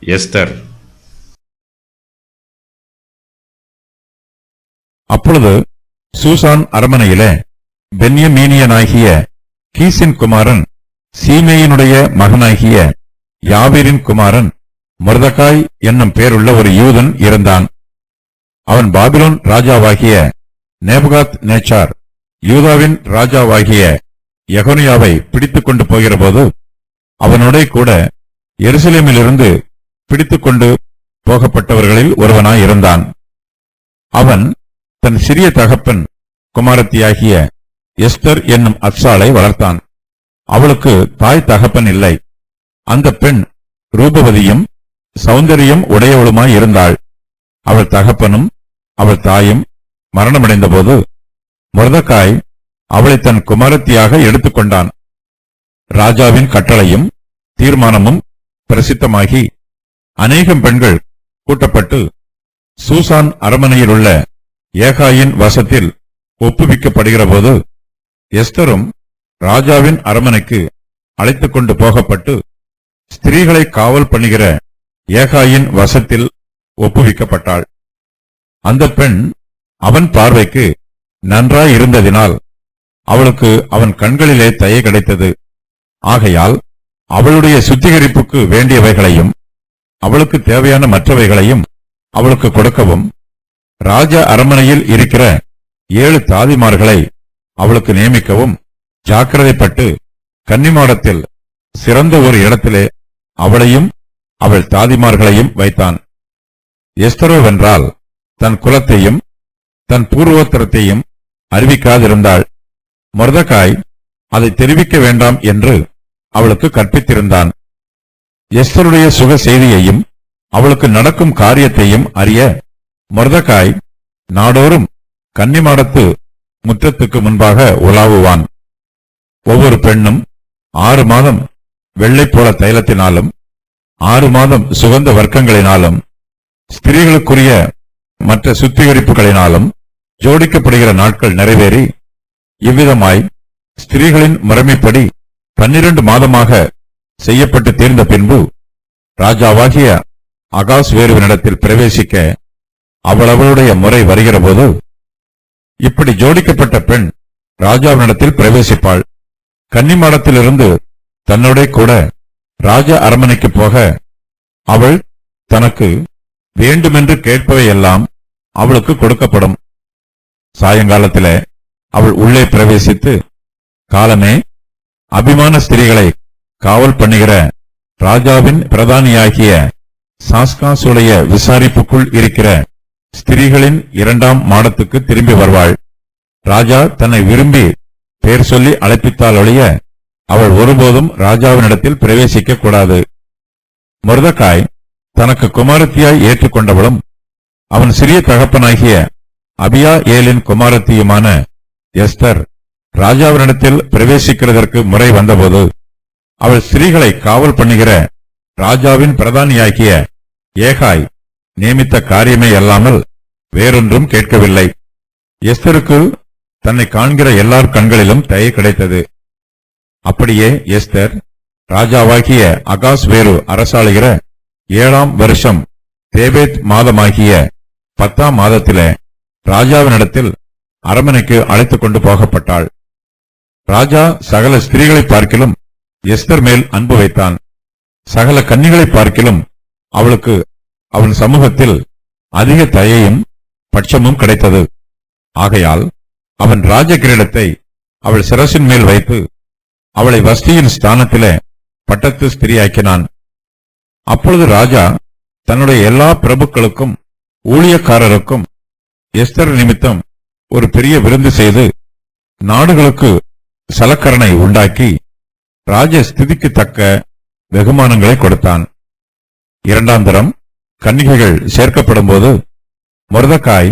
Esther. அப்பொழுது Shushan அரமனையிலே பென்யமீனியனாகிய கீசின் குமாரன் சீமேயினுடைய மகனாகிய யாவீரின் குமாரன் மொர்தெகாய் என்னும் பேருள்ள ஒரு யூதன் இருந்தான். அவன் பாபிலோன் ராஜாவாகிய நேபுகாத் நேச்சார் யூதாவின் ராஜாவாகிய யெகொனியாவை பிடித்துக் கொண்டு போகிறபோது அவனோட கூட எருசலேமிலிருந்து பிடித்துக் கொண்டு போகப்பட்டவர்களில் ஒருவனாயிருந்தான். அவன் தன் சிறிய தகப்பன் குமாரத்தியாகிய எஸ்தர் என்னும் அத்சாளை வளர்த்தான். அவளுக்கு தாய் தகப்பன் இல்லை. அந்த பெண் ரூபவதியும் சௌந்தரியம் உடையவளுமாயிருந்தாள். அவள் தகப்பனும் அவள் தாயும் மரணமடைந்தபோது மொர்தெகாய் அவளை தன் குமாரத்தியாக எடுத்துக்கொண்டான். ராஜாவின் கட்டளையும் தீர்மானமும் பிரசித்தமாகி அநேகம் பெண்கள் கூட்டப்பட்டு சூசான் அரமனையிலுள்ள ஏகாயின் வசத்தில் ஒப்புவிக்கப்படுகிறபோது எஸ்தரும் ராஜாவின் அரமனைக்கு அழைத்துக் கொண்டு போகப்பட்டு ஸ்திரீகளை காவல் பண்ணுகிற ஏகாயின் வசத்தில் ஒப்புவிக்கப்பட்டாள். அந்த பெண் அவன் பார்வைக்கு நன்றாயிருந்ததினால் அவளுக்கு அவன் கண்களிலே தயை கிடைத்தது. ஆகையால் அவளுடைய சுத்திகரிப்புக்கு வேண்டியவைகளையும் அவளுக்கு தேவையான மற்றவைகளையும் அவளுக்கு கொடுக்கவும் ராஜ அரமனையில் இருக்கிற 7 தாதிமார்களை அவளுக்கு நியமிக்கவும் ஜாக்கிரதைப்பட்டு கன்னிமாடத்தில் சிறந்த ஒரு இடத்திலே அவளையும் அவள் தாதிமார்களையும் வைத்தான். எஸ்தரோவென்றால் தன் குலத்தையும் தன் பூர்வோத்தரத்தையும் அறிவிக்காதிருந்தாள். மொர்தெகாய் அதை தெரிவிக்க வேண்டாம் என்று அவளுக்கு கற்பித்திருந்தான். எஸ்தருடைய சுக செய்தியையும் அவளுக்கு நடக்கும் காரியத்தையும் அறிய மொர்தெகாய் நாடோறும் கன்னிமாடத்து முற்றத்துக்கு முன்பாக உலாவுவான். ஒவ்வொரு பெண்ணும் 6 மாதம் வெள்ளைப்போள தைலத்தினாலும் 6 மாதம் சுகந்த வர்க்கங்களினாலும் ஸ்திரீகளுக்குரிய மற்ற சுத்திகரிப்புகளினாலும் ஜோடிக்கப்படுகிற நாட்கள் நிறைவேறி இவ்விதமாய் ஸ்திரீகளின் முறைமைப்படி 12 மாதமாக செய்யப்பட்டு தீர்ந்த பின்பு ராஜாவாகிய அகாஸ்வேருவினிடத்தில் பிரவேசிக்க அவளுடைய முறை வருகிறபோது இப்படி ஜோடிக்கப்பட்ட பெண் ராஜாவினிடத்தில் பிரவேசிப்பாள். கன்னிமாடத்திலிருந்து தன்னோட கூட ராஜ அரமனைக்கு போக அவள் தனக்கு வேண்டுமென்று கேட்பவையெல்லாம் அவளுக்கு கொடுக்கப்படும். சாயங்காலத்திலே அவள் உள்ளே பிரவேசித்து, காலமே அபிமான ஸ்திரீகளை காவல் பண்ணுகிற ராஜாவின் பிரதானியாகிய சாஸ்காசுடைய விசாரிப்புக்குள் இருக்கிற ஸ்திரீகளின் 2ஆம் மாடத்துக்கு திரும்பி வருவாள். ராஜா தன்னை விரும்பி பெயர் சொல்லி அழைப்பித்தால் ஒழிய அவள் ஒருபோதும் ராஜாவினிடத்தில் பிரவேசிக்க கூடாது. மொர்தெகாய் தனக்கு குமாரத்தியாய் ஏற்றுக்கொண்டவளும் அவன் சிறிய தகப்பனாகிய அபியா ஏலின் குமாரத்தியுமான எஸ்தர் ராஜாவினிடத்தில் பிரவேசிக்கிறதற்கு முறை வந்தபோது அவள் ஸ்திரீகளை காவல் பண்ணுகிற ராஜாவின் பிரதானியாகிய ஏகாய் நியமித்த காரியமே அல்லாமல் வேறொன்றும் கேட்கவில்லை. எஸ்தருக்கு தன்னை காண்கிற எல்லார் கண்களிலும் தயை கிடைத்தது. அப்படியே எஸ்தர் ராஜாவாகிய அகாஸ்வேரு அரசாளுகிற 7ஆம் வருஷம் தேபேத் மாதமாகிய 10ஆம் மாதத்திலே ராஜாவினிடத்தில் அரமனைக்கு அழைத்துக் கொண்டு போகப்பட்டாள். ராஜா சகல ஸ்திரீகளை பார்க்கிலும் எஸ்தர் மேல் அன்பு வைத்தான். சகல கன்னிகளை பார்க்கிலும் அவளுக்கு அவன் சமூகத்தில் அதிக தயையும் பட்சமும் கிடைத்தது. ஆகையால் அவன் ராஜ கிரீடத்தை அவள் சிரசின் மேல் வைத்து அவளை வஸ்தியின் ஸ்தானத்திலே பட்டத்து ஸ்திரியாக்கினான். அப்பொழுது ராஜா தன்னுடைய எல்லா பிரபுக்களுக்கும் ஊழியக்காரருக்கும் எஸ்தர் நிமித்தம் ஒரு பெரிய விருந்து செய்து நாடுகளுக்கு சலக்கரணை உண்டாக்கி ராஜ ஸ்திதிக்கு தக்க வெகுமானங்களை கொடுத்தான். 2ஆம் தரம் கன்னிகைகள் சேர்க்கப்படும் போது மொர்தெகாய்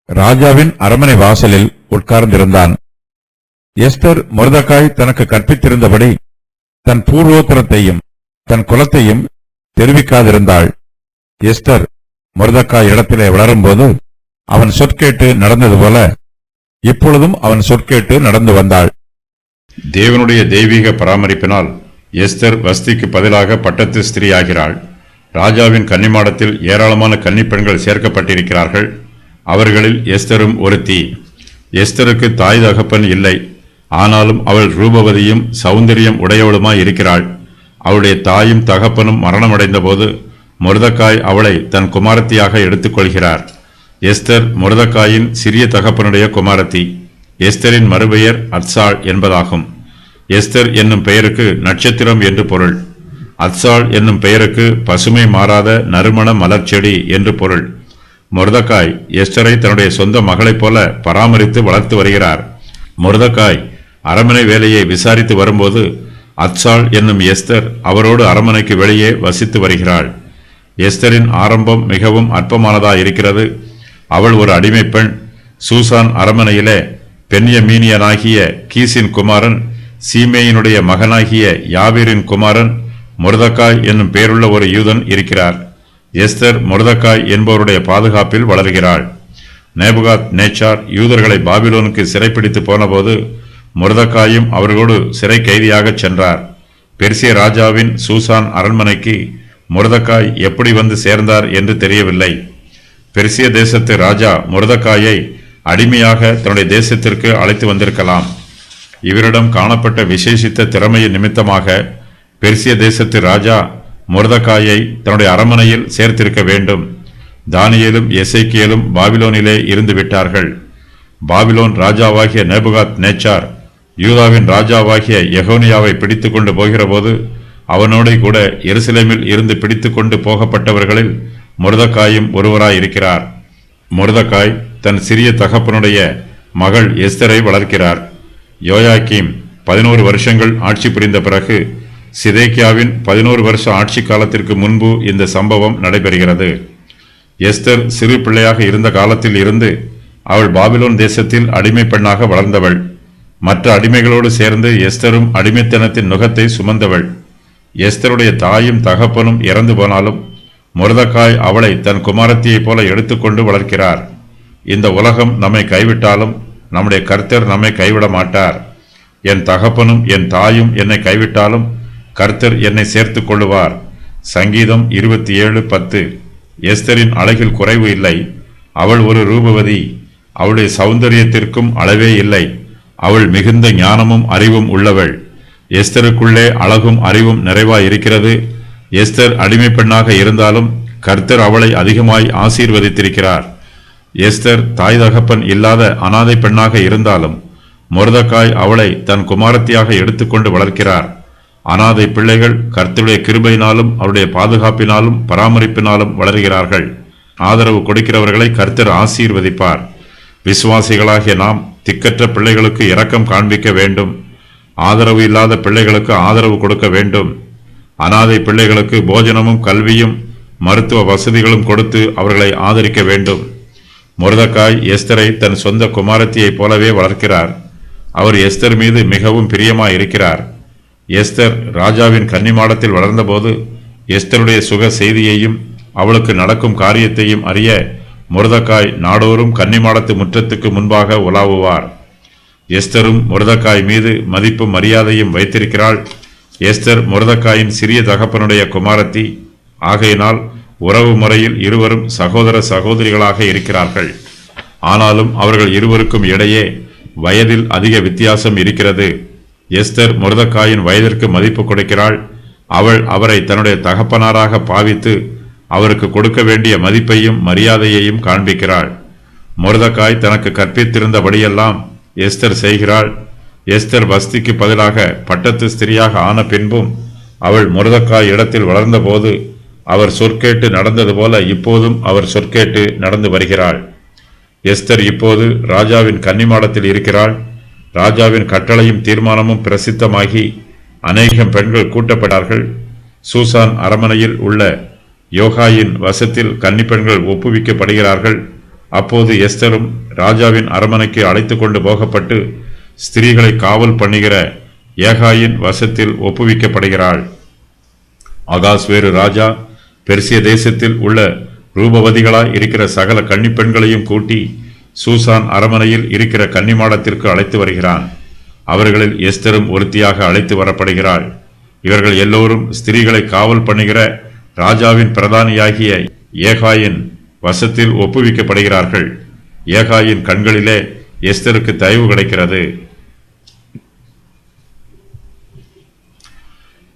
ராஜாவின் அரமனை வாசலில் உட்கார்ந்திருந்தான். எஸ்தர் மொர்தெகாய் தனக்கு கற்பித்திருந்தபடி தன் பூர்வோத்தரத்தையும் தன் குலத்தையும் தெரிவிக்காதிருந்தாள். எஸ்தர் மொர்தெகாய் இடத்திலே வளரும்போது அவன் சொற்கேட்டு நடந்தது போல இப்பொழுதும் அவன் சொற்கேட்டு நடந்து வந்தாள். தேவனுடைய தெய்வீக பராமரிப்பினால் எஸ்தர் வஸ்திக்கு பதிலாக பட்டத்து ஸ்திரீயாகிறாள். ராஜாவின் கன்னிமாடத்தில் ஏராளமான கன்னிப்பெண்கள் சேர்க்கப்பட்டிருக்கிறார்கள். அவர்களில் எஸ்தரும் ஒருத்தி. எஸ்தருக்கு தாய் தகப்பன் இல்லை. ஆனாலும் அவள் ரூபவதியும் சௌந்தரியம் உடையவளுமாய் இருக்கிறாள். அவளுடைய தாயும் தகப்பனும் மரணமடைந்த போது மொர்தெகாய் அவளை தன் குமாரத்தியாக எடுத்துக்கொள்கிறார். எஸ்தர் மொர்தெகாயின் சிறிய தகப்பனுடைய குமாரத்தி. எஸ்தரின் மறுபெயர் அத்சாள் என்பதாகும். எஸ்தர் என்னும் பெயருக்கு நட்சத்திரம் என்று பொருள். அத்சாள் என்னும் பெயருக்கு பசுமை மாறாத நறுமண மலர்ச்செடி என்று பொருள். மொர்தெகாய் எஸ்தரை தன்னுடைய சொந்த மகளைப் போல பராமரித்து வளர்த்து வருகிறார். மொர்தெகாய் அரண்மனை வேலையை விசாரித்து வரும்போது அத்சாள் என்னும் எஸ்தர் அவரோடு அரண்மனைக்கு வெளியே வசித்து வருகிறாள். எஸ்தரின் ஆரம்பம் மிகவும் அற்பமானதாயிருக்கிறது. அவள் ஒரு அடிமை பெண். சூசான் அரண்மனையிலே பென்யமீனியனாகிய கீசின் குமாரன், சீமேயினுடைய மகனாகிய யாவீரின் குமாரன் மொர்தெகாய் என்னும் பெயருள்ள ஒரு யூதன் இருக்கிறார். எஸ்தர் மொர்தெகாய் என்பவருடைய பாதுகாப்பில் வளர்கிறாள். நேபுகாத் நேச்சார் யூதர்களை பாபிலோனுக்கு சிறைப்பிடித்து போனபோது மொர்தெகாயும் அவர்களோடு சிறை கைதியாக சென்றார். பெர்சிய ராஜாவின் சூசான் அரண்மனைக்கு மொர்தெகாய் எப்படி வந்து சேர்ந்தார் என்று தெரியவில்லை. பெர்சிய தேசத்து ராஜா மொர்தெகாயை அடிமையாக தன்னுடைய தேசத்திற்கு அழைத்து வந்திருக்கலாம். இவரிடம் காணப்பட்ட விசேஷித்த திறமையின் நிமித்தமாக பெர்சிய தேசத்து ராஜா மொர்தெகாயை தன்னுடைய அரண்மனையில் சேர்த்திருக்க வேண்டும். தானியேலும் எசேக்கியேலும் பாபிலோனிலே இருந்து விட்டார்கள். பாபிலோன் ராஜாவாகிய நேபுகாத் நேச்சார் யூதாவின் ராஜாவாகிய எகோனியாவை பிடித்து கொண்டு போகிற போது அவனோடு கூட எருசலேமில் இருந்து பிடித்து கொண்டு போகப்பட்டவர்களில் மொர்தெகாயும் ஒருவராயிருக்கிறார். மொர்தெகாய் தன் சிறிய தகப்பனுடைய மகள் எஸ்தரை வளர்க்கிறார். யோயாக்கீம் 11 வருஷங்கள் ஆட்சி புரிந்த பிறகு சிதேக்கியாவின் 11 வருஷ ஆட்சி காலத்திற்கு முன்பு இந்த சம்பவம் நடைபெறுகிறது. எஸ்தர் சிறு பிள்ளையாக இருந்த காலத்தில் இருந்து அவள் பாபிலோன் தேசத்தில் அடிமை பெண்ணாக வளர்ந்தவள். மற்ற அடிமைகளோடு சேர்ந்து எஸ்தரும் அடிமைத்தனத்தின் நுகத்தை சுமந்தவள். எஸ்தருடைய தாயும் தகப்பனும் இறந்து போனாலும் மொர்தெகாய் அவளை தன் குமாரத்தியைப் போல எடுத்துக்கொண்டு வளர்க்கிறார். இந்த உலகம் நம்மை கைவிட்டாலும் நம்முடைய கர்த்தர் நம்மை கைவிட மாட்டார். என் தகப்பனும் என் தாயும் என்னை கைவிட்டாலும் கர்த்தர் என்னை சேர்த்து கொள்ளுவார். சங்கீதம் 27:10. எஸ்தரின் அழகில் குறைவு இல்லை. அவள் ஒரு ரூபவதி. அவளுடைய சௌந்தரியத்திற்கும் அளவே இல்லை. அவள் மிகுந்த ஞானமும் அறிவும் உள்ளவள். எஸ்தருக்குள்ளே அழகும் அறிவும் நிறைவாய் இருக்கிறது. எஸ்தர் அடிமை பெண்ணாக இருந்தாலும் கர்த்தர் அவளை அதிகமாய் ஆசீர்வதித்திருக்கிறார். எஸ்தர் தாய் தகப்பன் இல்லாத அனாதை பெண்ணாக இருந்தாலும் மொர்தெகாய் அவளை தன் குமாரத்தியாக எடுத்துக்கொண்டு வளர்க்கிறார். அனாதை பிள்ளைகள் கர்த்தருடைய கிருபையினாலும் அவருடைய பாதுகாப்பினாலும் பராமரிப்பினாலும் வளர்கிறார்கள். ஆதரவு கொடுக்கிறவர்களை கர்த்தர் ஆசீர்வதிப்பார். விசுவாசிகளாகிய நாம் திக்கற்ற பிள்ளைகளுக்கு இரக்கம் காண்பிக்க வேண்டும். ஆதரவு இல்லாத பிள்ளைகளுக்கு ஆதரவு கொடுக்க வேண்டும். அனாதை பிள்ளைகளுக்கு போஜனமும் கல்வியும் மருத்துவ வசதிகளும் கொடுத்து அவர்களை ஆதரிக்க வேண்டும். மொர்தெகாய் எஸ்தரை தன் சொந்த குமாரத்தியைப் போலவே வளர்க்கிறார். அவர் எஸ்தர் மீது மிகவும் பிரியமாய் இருக்கிறார். எஸ்தர் ராஜாவின் கன்னிமாடத்தில் வளர்ந்தபோது எஸ்தருடைய சுக செய்தியையும் அவளுக்கு நடக்கும் காரியத்தையும் அறிய மொர்தெகாய் நாடோறும் கன்னிமாடத்து முற்றத்துக்கு முன்பாக உலாவுவார். எஸ்தரும் மொர்தெகாய் மீது மதிப்பும் மரியாதையும் வைத்திருக்கிறாள். எஸ்தர் மொர்தெகாயின் சிறிய தகப்பனுடைய குமாரத்தி. ஆகையினால் உறவு முறையில் இருவரும் சகோதர சகோதரிகளாக இருக்கிறார்கள். ஆனாலும் அவர்கள் இருவருக்கும் இடையே வயதில் அதிக வித்தியாசம் இருக்கிறது. எஸ்தர் மொர்தெகாயின் வயதிற்கு மதிப்பு கொடுக்கிறாள். அவள் அவரை தன்னுடைய தகப்பனாராக பாவித்து அவருக்கு கொடுக்க வேண்டிய மதிப்பையும் மரியாதையையும் காண்பிக்கிறாள். மொர்தெகாய் தனக்கு கற்பித்திருந்தபடியெல்லாம் எஸ்தர் செய்கிறாள். எஸ்தர் வஸ்திக்கு பதிலாக பட்டத்து ஸ்திரியாக ஆன பின்பும் அவள் மொர்தெகாய் இடத்தில் வளர்ந்தபோது அவர் சொற்கேட்டு நடந்தது போல இப்போதும் அவர் சொற்கேட்டு நடந்து வருகிறாள். எஸ்தர் இப்போது ராஜாவின் கன்னிமாடத்தில் இருக்கிறாள். ராஜாவின் கட்டளையும் தீர்மானமும் பிரசித்தமாகி அநேகம் பெண்கள் கூட்டப்பட்டார்கள். சூசான் அரண்மனையில் உள்ள யோகாயின் வசத்தில் கன்னிப்பெண்கள் ஒப்புவிக்கப்படுகிறார்கள். அப்போது எஸ்தரும் ராஜாவின் அரண்மனைக்கு அழைத்து கொண்டு போகப்பட்டு ஸ்திரீகளை காவல் பண்ணுகிற ஏகாயின் வசத்தில் ஒப்புவிக்கப்படுகிறாள். அகாஸ்வேரு ராஜா பெர்சிய தேசத்தில் உள்ள ரூபவதிகளாய் இருக்கிற சகல கன்னிப்பெண்களையும் கூட்டி சூசான் அரண்மனையில் இருக்கிற கன்னிமாடத்திற்கு அழைத்து வருகிறான். அவர்களில் எஸ்தரும் ஒருத்தியாக அழைத்து வரப்படுகிறாள். இவர்கள் எல்லோரும் ஸ்திரீகளை காவல் பண்ணுகிற ராஜாவின் பிரதானியாகிய ஏகாயின் வசத்தில் ஒப்புவிக்கப்படுகிறார்கள். ஏகாயின் கண்களிலே எஸ்தருக்கு தயவு கிடைக்கிறது.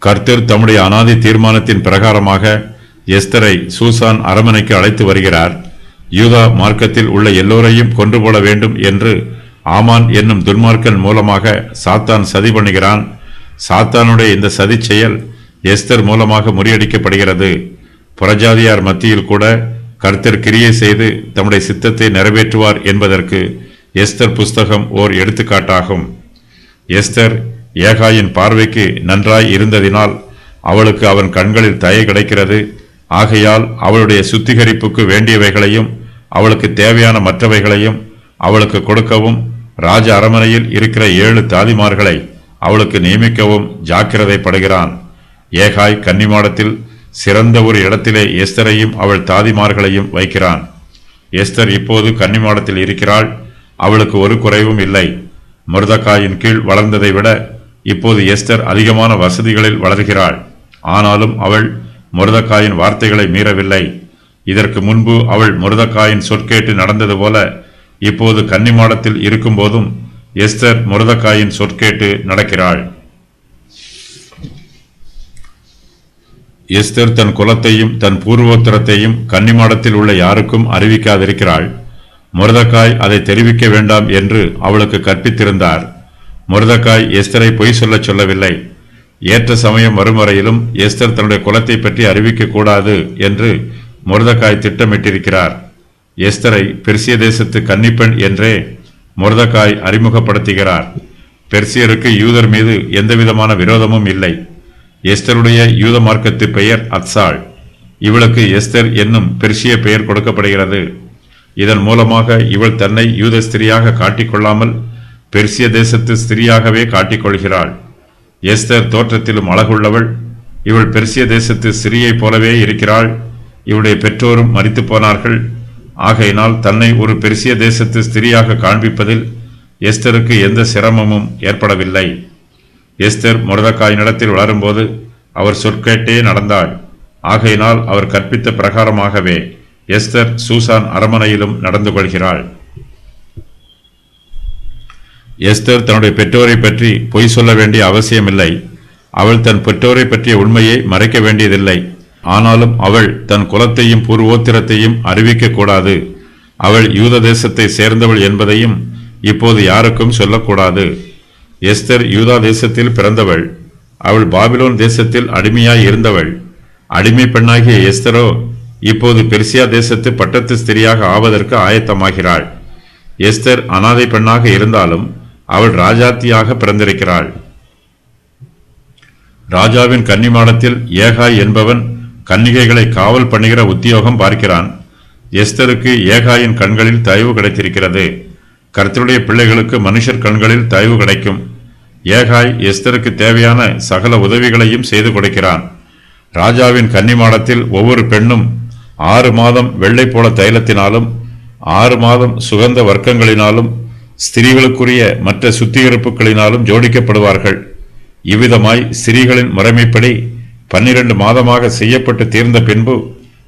கர்த்தர் தம்முடைய அனாதி தீர்மானத்தின் பிரகாரமாக எஸ்தரை சூசான் அரமனைக்கு அழைத்து வருகிறார். யூதா மார்க்கத்தில் உள்ள எல்லோரையும் கொன்று போட வேண்டும் என்று ஆமான் என்னும் துன்மார்க்கன் மூலமாக சாத்தான் சதி பண்ணுகிறான். சாத்தானுடைய இந்த சதி செயல் எஸ்தர் மூலமாக முறியடிக்கப்படுகிறது. புறஜாதியார் மத்தியில் கூட கர்த்தர் கிரியை செய்து தம்முடைய சித்தத்தை நிறைவேற்றுவார் என்பதற்கு எஸ்தர் புஸ்தகம் ஓர் எடுத்துக்காட்டாகும். எஸ்தர் ஏகாயின் பார்வைக்கு நன்றாய் இருந்ததினால் அவளுக்கு அவன் கண்களில் தயை கிடைக்கிறது. ஆகையால் அவளுடைய சுத்திகரிப்புக்கு வேண்டியவைகளையும் அவளுக்கு தேவையான மற்றவைகளையும் அவளுக்கு கொடுக்கவும் ராஜ அரமனையில் இருக்கிற 7 தாதிமார்களை அவளுக்கு நியமிக்கவும் ஜாக்கிரதைப்படுகிறான். ஏகாய் கன்னிமாடத்தில் சிறந்த ஒரு இடத்திலே எஸ்தரையும் அவள் தாதிமார்களையும் வைக்கிறான். எஸ்தர் இப்போது கன்னிமாடத்தில் இருக்கிறாள். அவளுக்கு ஒரு குறைவும் இல்லை. மொர்தெகாயின் கீழ் வளர்ந்ததை விட இப்போது எஸ்தர் அதிகமான வசதிகளில் வளர்கிறாள். ஆனாலும் அவள் மொர்தெகாயின் வார்த்தைகளை மீறவில்லை. இதற்கு முன்பு அவள் மொர்தெகாயின் சொற்கேட்டு நடந்தது போல இப்போது கன்னிமாடத்தில் இருக்கும் போதும் எஸ்தர் மொர்தெகாயின் சொற்கேட்டு நடக்கிறாள். எஸ்தர் தன் குலத்தையும் தன் பூர்வோத்தரத்தையும் கன்னிமாடத்தில் உள்ள யாருக்கும் அறிவிக்காதிருக்கிறாள். மொர்தெகாய் அதை தெரிவிக்க வேண்டாம் என்று அவளுக்கு கற்பித்திருந்தார். மொர்தெகாய் எஸ்தரை பொய் சொல்லவில்லை. ஏற்ற சமயம் வரும் வரையிலும் எஸ்தர் தன்னுடைய குலத்தை பற்றி அறிவிக்க கூடாது என்று மொர்தெகாய் திட்டமிட்டிருக்கிறார். எஸ்தரை பெர்சிய தேசத்து கன்னிப்பெண் என்றே மொர்தெகாய் அறிமுகப்படுத்துகிறார். பெர்சியருக்கு யூதர் மீது எந்தவிதமான விரோதமும் இல்லை. எஸ்தருடைய யூத மார்க்கத்து பெயர் அத்சாள். இவளுக்கு எஸ்தர் என்னும் பெர்சிய பெயர் கொடுக்கப்படுகிறது. இதன் மூலமாக இவள் தன்னை யூத ஸ்திரியாக காட்டிக்கொள்ளாமல் பெர்சிய தேசத்து ஸ்திரியாகவே காட்டிக்கொள்கிறாள். எஸ்தர் தோற்றத்திலும் அழகுள்ளவள். இவள் பெர்சிய தேசத்து ஸ்திரியைப் போலவே இருக்கிறாள். இவளுடைய பெற்றோரும் மரித்து போனார்கள். ஆகையினால் தன்னை ஒரு பெர்சிய தேசத்து ஸ்திரியாக காண்பிப்பதில் எஸ்தருக்கு எந்த சிரமமும் ஏற்படவில்லை. எஸ்தர் மொர்தெகாயினிடத்தில் வளரும்போது அவர் சொற்கேட்டே நடந்தாள். ஆகையினால் அவர் கற்பித்த பிரகாரமாகவே எஸ்தர் சூசான் அரமனையிலும் நடந்து கொள்கிறாள். எஸ்தர் தன்னுடைய பெற்றோரை பற்றி பொய் சொல்ல வேண்டிய அவசியமில்லை. அவள் தன் பெற்றோரை பற்றிய உண்மையை மறைக்க வேண்டியதில்லை. ஆனாலும் அவள் தன் குலத்தையும் பூர்வோத்திரத்தையும் அறிவிக்க கூடாது. அவள் யூத தேசத்தை சேர்ந்தவள் என்பதையும் இப்போது யாருக்கும் சொல்லக்கூடாது. எஸ்தர் யூதா தேசத்தில் பிறந்தவள். அவள் பாபிலோன் தேசத்தில் அடிமையாய் இருந்தவள். அடிமை பெண்ணாகிய எஸ்தரோ இப்போது பெர்சியா தேசத்து பட்டத்து ஸ்திரியாக ஆவதற்கு ஆயத்தமாகிறாள். எஸ்தர் அனாதை பெண்ணாக இருந்தாலும் அவள் ராஜாத்தியாக பிறந்திருக்கிறாள். ராஜாவின் கன்னிமாடத்தில் ஏகாய் என்பவன் கன்னிகைகளை காவல் பண்ணுகிற உத்தியோகம் பார்க்கிறான். எஸ்தருக்கு ஏகாயின் கண்களில் தயவு கிடைத்திருக்கிறது. கர்த்தருடைய பிள்ளைகளுக்கு மனுஷர் கண்களில் தயவு கிடைக்கும். ஏகாய் எஸ்தருக்கு தேவையான சகல உதவிகளையும் செய்து கொடுக்கிறான். ராஜாவின் கன்னிமாடத்தில் ஒவ்வொரு பெண்ணும் 6 மாதம் வெள்ளை போல தைலத்தினாலும் 6 மாதம் சுகந்த வர்க்கங்களினாலும் ஸ்திரீகளுக்குரிய மற்ற சுத்திகரிப்புகளினாலும் ஜோடிக்கப்படுவார்கள். இவ்விதமாய் ஸ்திரீகளின் முறைமைப்படி 12 மாதமாக செய்யப்பட்டு தீர்ந்த பின்பு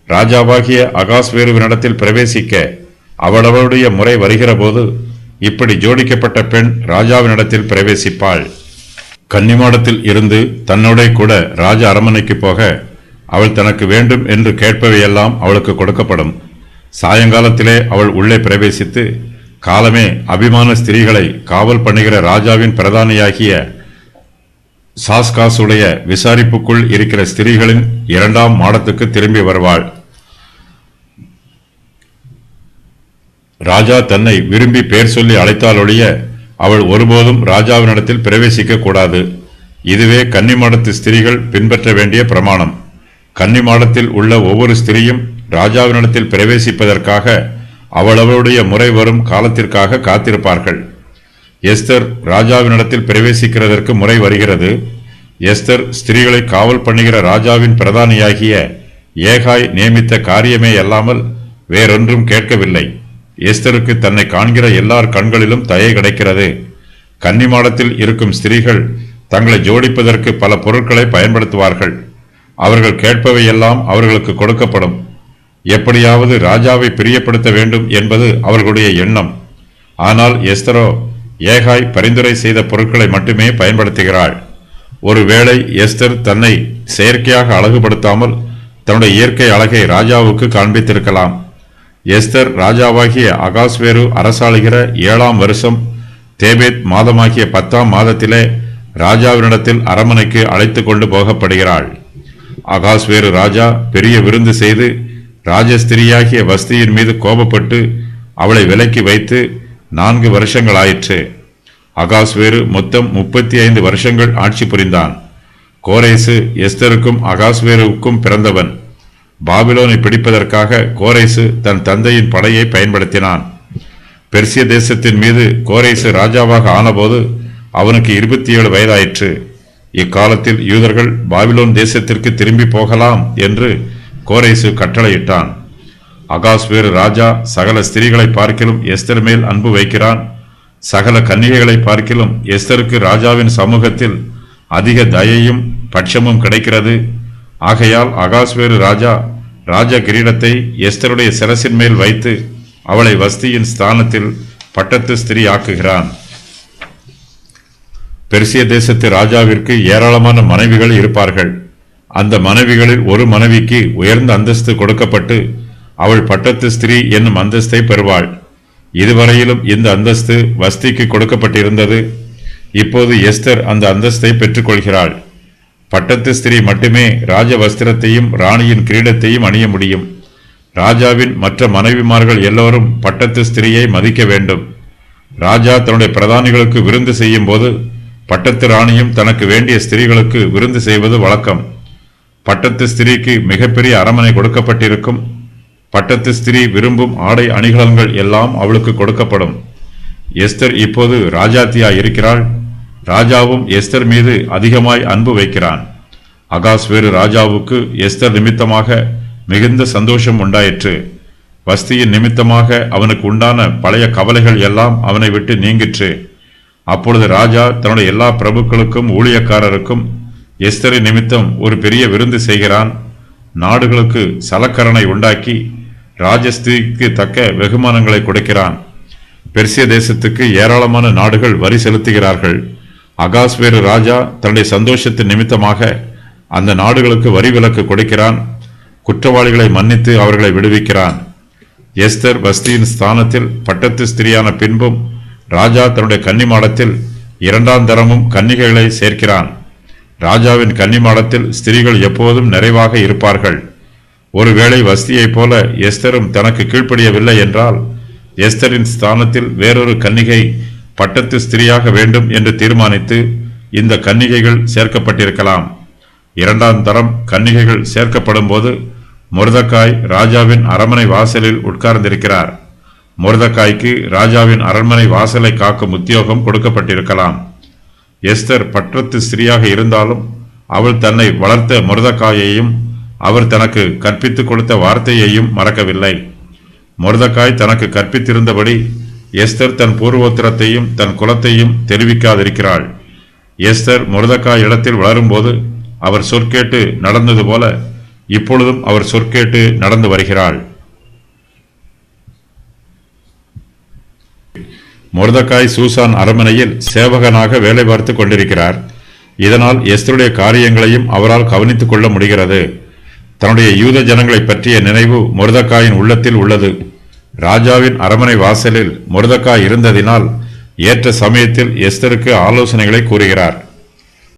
ராஜாவாகிய அகாஸ்வேருவினிடத்தில் பிரவேசிக்க அவளவளுடைய முறை வருகிற போது இப்படி ஜோடிக்கப்பட்ட பெண் ராஜாவினிடத்தில் பிரவேசிப்பாள். கன்னிமாடத்தில் இருந்து தன்னோட கூட ராஜ அரமனைக்கு போக அவள் தனக்கு வேண்டும் என்று கேட்பவையெல்லாம் அவளுக்கு கொடுக்கப்படும். சாயங்காலத்திலே அவள் உள்ளே பிரவேசித்து காலமே அபிமான ஸ்திரீகளை காவல் பண்ணுகிற ராஜாவின் பிரதானியாகிய சாஸ்காசுடைய விசாரிப்புக்குள் இருக்கிற ஸ்திரீகளின் 2ஆம் மாடத்துக்கு திரும்பி வருவாள். ராஜா தன்னை விரும்பி பெயர் சொல்லி அழைத்தாலொழிய அவள் ஒருபோதும் ராஜாவினிடத்தில் பிரவேசிக்க கூடாது. இதுவே கன்னிமாடத்து ஸ்திரீகள் பின்பற்ற வேண்டிய பிரமாணம். கன்னிமாடத்தில் உள்ள ஒவ்வொரு ஸ்திரீயும் ராஜாவினிடத்தில் பிரவேசிப்பதற்காக அவளவளுடைய முறை வரும் காலத்திற்காக காத்திருப்பார்கள். எஸ்தர் ராஜாவினிடத்தில் பிரவேசிக்கிறதற்கு முறை வருகிறது. எஸ்தர் ஸ்திரீகளை காவல் பண்ணுகிற ராஜாவின் பிரதானியாகிய ஏகாய் நியமித்த காரியமே அல்லாமல் வேறொன்றும் கேட்கவில்லை. எஸ்தருக்கு தன்னை காண்கிற எல்லார் கண்களிலும் தயை கிடைக்கிறது. கன்னிமாடத்தில் இருக்கும் ஸ்திரீகள் தங்களை ஜோடிப்பதற்கு பல பொருட்களை பயன்படுத்துவார்கள். அவர்கள் கேட்பவையெல்லாம் அவர்களுக்கு கொடுக்கப்படும். எப்படியாவது ராஜாவை பிரியப்படுத்த வேண்டும் என்பது அவர்களுடைய எண்ணம். ஆனால் எஸ்தரோ ஏகாய் பரிந்துரை செய்த பொருட்களை மட்டுமே பயன்படுத்துகிறாள். ஒருவேளை எஸ்தர் தன்னை செயற்கையாக அழகுபடுத்தாமல் தன்னுடைய இயற்கை அழகை ராஜாவுக்கு காண்பித்திருக்கலாம். எஸ்தர் ராஜாவாகிய அகாஸ்வேரு அரசாளுகிற 7ஆம் வருஷம் தேபேத் மாதமாகிய 10ஆம் மாதத்திலே ராஜாவினிடத்தில் அரமனைக்கு அழைத்து கொண்டு போகப்படுகிறாள். அகாஸ்வேரு ராஜா பெரிய விருந்து செய்து ராஜஸ்திரியாகிய வஸ்தியின் மீது கோபப்பட்டு அவளை விலக்கி வைத்து 4 வருஷங்கள் ஆயிற்று. அகாஸ்வேரு மொத்தம் 35 வருஷங்கள் ஆட்சி புரிந்தான். கோரேசு எஸ்தருக்கும் அகாஸ்வேருவுக்கும் பிறந்தவன். பாபிலோனை பிடிப்பதற்காக கோரேசு தன் தந்தையின் படையை பயன்படுத்தினான். பெர்சிய தேசத்தின் மீது கோரேசு ராஜாவாக ஆனபோது அவனுக்கு 27 வயதாயிற்று. இக்காலத்தில் யூதர்கள் பாபிலோன் தேசத்திற்கு திரும்பி போகலாம் என்று கோரேசு கட்டளையிட்டான். அகாஸ்வேரு ராஜா சகல ஸ்திரீகளை பார்க்கிலும் எஸ்தர் மேல் அன்பு வைக்கிறான். சகல கன்னிகைகளை பார்க்கிலும் எஸ்தருக்கு ராஜாவின் சமூகத்தில் அதிக தயையும் பட்சமும் கிடைக்கிறது. ஆகையால் அகாஸ்வேரு ராஜா ராஜ கிரீடத்தை எஸ்தருடைய சிரசின் மேல் வைத்து அவளை வஸ்தியின் ஸ்தானத்தில் பட்டத்து ஸ்திரீ ஆக்குகிறான். பெர்சிய தேசத்து ராஜாவிற்கு ஏராளமான மனைவிகள் இருப்பார்கள். அந்த மனைவிகளில் ஒரு மனைவிக்கு உயர்ந்த அந்தஸ்து கொடுக்கப்பட்டு அவள் பட்டத்து ஸ்திரீ என்னும் அந்தஸ்தை பெறுவாள். இதுவரையிலும் இந்த அந்தஸ்து வஸ்திக்கு கொடுக்கப்பட்டிருந்தது. இப்போது எஸ்தர் அந்த அந்தஸ்தை பெற்றுக்கொள்கிறாள். பட்டத்து ஸ்திரீ மட்டுமே ராஜ வஸ்திரத்தையும் ராணியின் கிரீடத்தையும் அணிய முடியும். ராஜாவின் மற்ற மனைவிமார்கள் எல்லோரும் பட்டத்து ஸ்திரீயை மதிக்க வேண்டும். ராஜா தன்னுடைய பிரதானிகளுக்கு விருந்து செய்யும் போது பட்டத்து ராணியும் தனக்கு வேண்டிய ஸ்திரீகளுக்கு விருந்து செய்வது வழக்கம். பட்டத்து ஸ்திரீக்கு மிகப்பெரிய அரமனை கொடுக்கப்பட்டிருக்கும். பட்டத்து ஸ்திரீ விரும்பும் ஆடை அணிகலன்கள் எல்லாம் அவளுக்கு கொடுக்கப்படும். எஸ்தர் இப்போது ராஜாத்தியாய் இருக்கிறாள். ராஜாவும் எஸ்தர் மீது அதிகமாய் அன்பு வைக்கிறான். அகாஸ்வேரு ராஜாவுக்கு எஸ்தர் நிமித்தமாக மிகுந்த சந்தோஷம் உண்டாயிற்று. வஸ்தியின் நிமித்தமாக அவனுக்கு உண்டான பழைய கவலைகள் எல்லாம் அவனை விட்டு நீங்கிற்று. அப்பொழுது ராஜா தன்னுடைய எல்லா பிரபுக்களுக்கும் ஊழியக்காரருக்கும் எஸ்தரின் நிமித்தம் ஒரு பெரிய விருந்து செய்கிறான். நாடுகளுக்கு சலக்கரணை உண்டாக்கி ராஜஸ்திரிக்கு தக்க வெகுமானங்களை கொடுக்கிறான். பெர்சிய தேசத்துக்கு ஏராளமான நாடுகள் வரி செலுத்துகிறார்கள். அகாஸ்வேரு ராஜா தன்னுடைய சந்தோஷத்தின் நிமித்தமாக அந்த நாடுகளுக்கு வரி விலக்கு கொடுக்கிறான். குற்றவாளிகளை மன்னித்து அவர்களை விடுவிக்கிறான். எஸ்தர் வஸ்தியின் ஸ்தானத்தில் பட்டத்து ஸ்திரியான பின்பும் ராஜா தன்னுடைய கன்னிமாடத்தில் 2ஆம் தரமும் கன்னிகைகளை சேர்க்கிறான். ராஜாவின் கன்னிமாடத்தில் ஸ்திரீகள் எப்போதும் நிறைவாக இருப்பார்கள். ஒருவேளை வஸ்தியைப் போல எஸ்தரும் தனக்கு கீழ்ப்படியவில்லை என்றால் எஸ்தரின் ஸ்தானத்தில் வேறொரு கன்னிகை பட்டத்து ஸ்திரியாக வேண்டும் என்று தீர்மானித்து இந்த கன்னிகைகள் சேர்க்கப்பட்டிருக்கலாம். 2ஆம் தரம் கன்னிகைகள் சேர்க்கப்படும் போது மொர்தெகாய் ராஜாவின் அரண்மனை வாசலில் உட்கார்ந்திருக்கிறார். மொர்தெகாய்க்கு ராஜாவின் அரண்மனை வாசலை காக்கும் உத்தியோகம் கொடுக்கப்பட்டிருக்கலாம். எஸ்தர் பட்டத்து ஸ்திரியாக இருந்தாலும் அவள் தன்னை வளர்த்த மொர்தெகாயையும் அவர் தனக்கு கற்பித்துக் கொடுத்த வார்த்தையையும் மறக்கவில்லை. மொர்தெகாய் தனக்கு கற்பித்திருந்தபடி எஸ்தர் தன் பூர்வோத்திரத்தையும் தன் குலத்தையும் தெரிவிக்காதிருக்கிறாள். எஸ்தர் மொர்தெகாய் இடத்தில் வளரும்போது அவர் சொற்கேட்டு நடந்தது போல இப்பொழுதும் அவர் சொற்கேட்டு நடந்து வருகிறாள். மொர்தெகாய் சூசான் அரண்மனையில் சேவகனாக வேலை பார்த்து கொண்டிருக்கிறார். இதனால் எஸ்தருடைய காரியங்களையும் அவரால் கவனித்துக் கொள்ள முடிகிறது. தன்னுடைய யூத ஜனங்களை பற்றிய நினைவு மொர்தெகாயின் உள்ளத்தில் உள்ளது. ராஜாவின் அரண்மனை வாசலில் மொர்தெகாய் இருந்ததினால் ஏற்ற சமயத்தில் எஸ்தருக்கு ஆலோசனைகளை கூறுகிறார்.